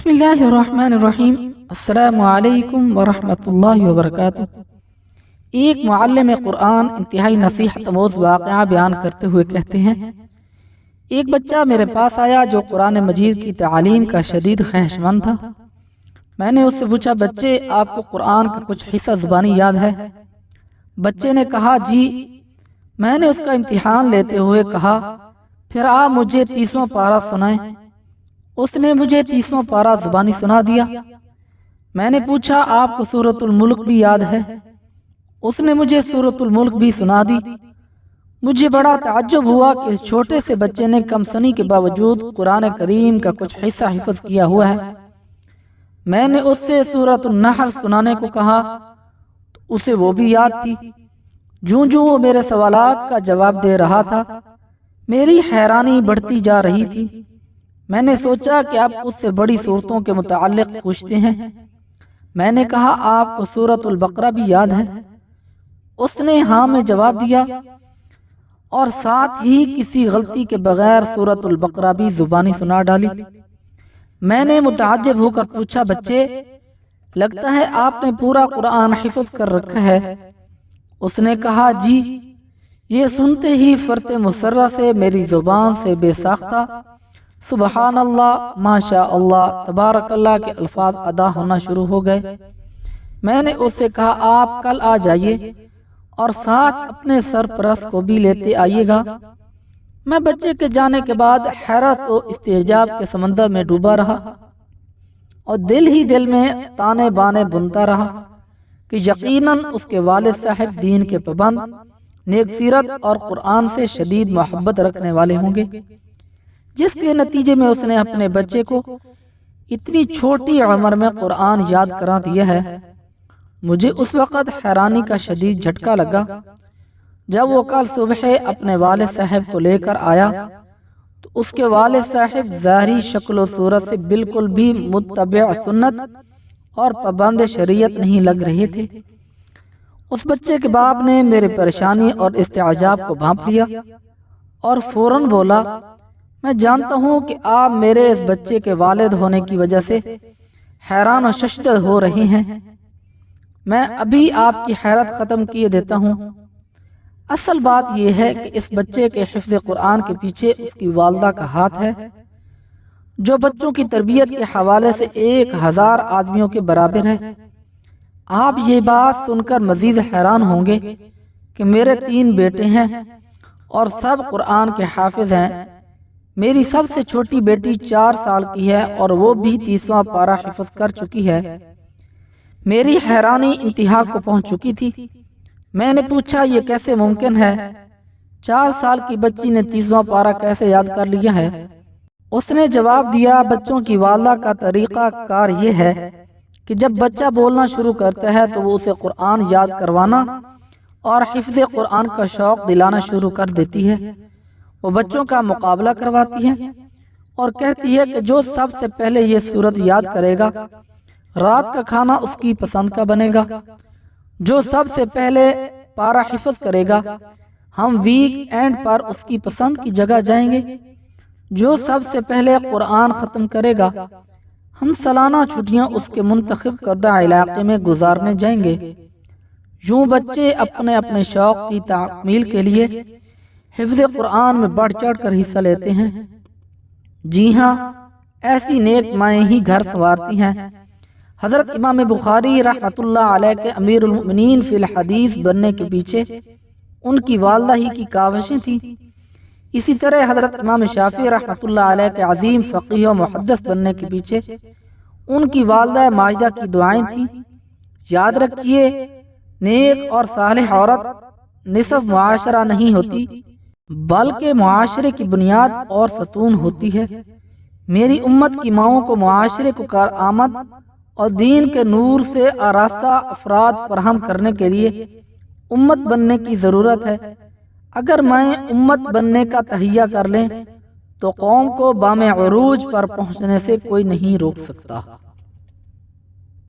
بسم اللہ الرحمن الرحیم۔ السلام علیکم ورحمۃ اللہ وبرکاتہ۔ ایک معلم قرآن انتہائی نصیحت آموز واقعہ بیان کرتے ہوئے کہتے ہیں، ایک بچہ میرے پاس آیا جو قرآن مجید کی تعلیم کا شدید خواہشمند تھا۔ میں نے اس سے پوچھا، بچے آپ کو قرآن کا کچھ حصہ زبانی یاد ہے؟ بچے نے کہا، جی۔ میں نے اس کا امتحان لیتے ہوئے کہا، پھر آپ مجھے 30واں پارہ سنائیں۔ اس نے مجھے 30واں پارہ زبانی سنا دیا۔ میں نے پوچھا، آپ کو سورۃ الملک بھی یاد ہے؟ اس نے مجھے سورۃ الملک بھی سنا دی۔ مجھے بڑا تعجب ہوا کہ اس چھوٹے سے بچے نے کم سنی کے باوجود قرآن کریم کا کچھ حصہ حفظ کیا ہوا ہے۔ میں نے اس سے سورۃ النحل سنانے کو کہا تو اسے وہ بھی یاد تھی۔ جوں جوں وہ میرے سوالات کا جواب دے رہا تھا، میری حیرانی بڑھتی جا رہی تھی۔ میں نے سوچا کہ آپ اس سے بڑی صورتوں کے متعلق پوچھتے ہیں۔ میں نے کہا، آپ کو سورۃ البقرہ بھی یاد ہے؟ اس نے ہاں میں جواب دیا اور ساتھ ہی کسی غلطی کے بغیر سورۃ البقرہ بھی زبانی سنا ڈالی۔ میں نے متعجب ہو کر پوچھا، بچے لگتا ہے آپ نے پورا قرآن حفظ کر رکھا ہے؟ اس نے کہا، جی۔ یہ سنتے ہی فرط مسرہ سے میری زبان سے بے ساختہ سبحان اللہ، ماشاء اللہ، تبارک اللہ کے الفاظ ادا ہونا شروع ہو گئے۔ میں نے اس سے کہا، آپ کل آ جائیے اور ساتھ اپنے سرپرست کو بھی لیتے آئیے گا۔ میں بچے کے جانے کے بعد حیرت و استعجاب کے سمندر میں ڈوبا رہا اور دل ہی دل میں تانے بانے بنتا رہا کہ یقیناً اس کے والد صاحب دین کے پابند، نیک سیرت اور قرآن سے شدید محبت رکھنے والے ہوں گے، جس کے نتیجے میں اس نے اپنے بچے کو اتنی چھوٹی عمر میں قرآن یاد کرا دیا ہے۔ مجھے اس وقت حیرانی کا شدید جھٹکا لگا۔ جب وہ کل صبح اپنے والد صاحب کو لے کر آیا تو اس کے والد صاحب ظاہری شکل و صورت سے بالکل بھی متبع سنت اور پابند شریعت نہیں لگ رہے تھے۔ اس بچے کے باپ نے میرے پریشانی اور استعجاب کو بھانپ لیا اور فوراً بولا، میں جانتا ہوں کہ آپ میرے اس بچے کے والد ہونے کی وجہ سے حیران و ششدر ہو رہے ہیں۔ میں ابھی آپ کی حیرت ختم کیے دیتا ہوں۔ اصل بات یہ ہے کہ اس بچے کے حفظ قرآن کے پیچھے اس کی والدہ کا ہاتھ ہے، جو بچوں کی تربیت کے حوالے سے 1000 آدمیوں کے برابر ہے۔ آپ یہ بات سن کر مزید حیران ہوں گے کہ میرے 3 بیٹے ہیں اور سب قرآن کے حافظ ہیں۔ میری سب سے چھوٹی بیٹی 4 سال کی ہے اور وہ بھی 30واں پارہ حفظ کر چکی ہے۔ میری حیرانی انتہا کو پہنچ چکی تھی۔ میں نے پوچھا، یہ کیسے ممکن ہے؟ 4 سال کی بچی نے 30واں پارہ کیسے یاد کر لیا ہے؟ اس نے جواب دیا، بچوں کی والدہ کا طریقہ کار یہ ہے کہ جب بچہ بولنا شروع کرتا ہے تو وہ اسے قرآن یاد کروانا اور حفظ قرآن کا شوق دلانا شروع کر دیتی ہے۔ وہ بچوں کا مقابلہ کرواتی ہے اور کہتی ہے کہ جو سب سے پہلے یہ سورت یاد کرے گا، رات کا کھانا اس کی پسند کا بنے گا۔ جو سب سے پہلے پارہ حفظ کرے گا، ہم ویک اینڈ پر اس کی پسند کی جگہ جائیں گے۔ جو سب سے پہلے قرآن ختم کرے گا، ہم سالانہ چھٹیاں اس کے منتخب کردہ علاقے میں گزارنے جائیں گے۔ یوں بچے اپنے اپنے شوق کی تکمیل کے لیے حفظ قرآن میں بڑھ چڑھ کر حصہ لیتے ہیں۔ جی ہاں، ایسی نیک مائیں ہی گھر سنوارتی ہیں۔ حضرت امام بخاری رحمۃ اللہ علیہ کے امیر المؤمنین فی الحدیث بننے کے پیچھے ان کی والدہ ہی کی کاوشیں تھیں۔ اسی طرح حضرت امام شافعی رحمۃ اللہ علیہ کے عظیم فقیہ و محدث بننے کے پیچھے ان کی والدہ ماجدہ کی دعائیں تھیں۔ یاد رکھیے، نیک اور صالح عورت نصف معاشرہ نہیں ہوتی، بلکہ معاشرے کی بنیاد اور ستون ہوتی ہے۔ میری امت کی ماؤں کو معاشرے کو کارآمد اور دین کے نور سے آراستہ افراد فراہم کرنے کے لیے امت بننے کی ضرورت ہے۔ اگر مائیں امت بننے کا تہیہ کر لیں تو قوم کو بام عروج پر پہنچنے سے کوئی نہیں روک سکتا۔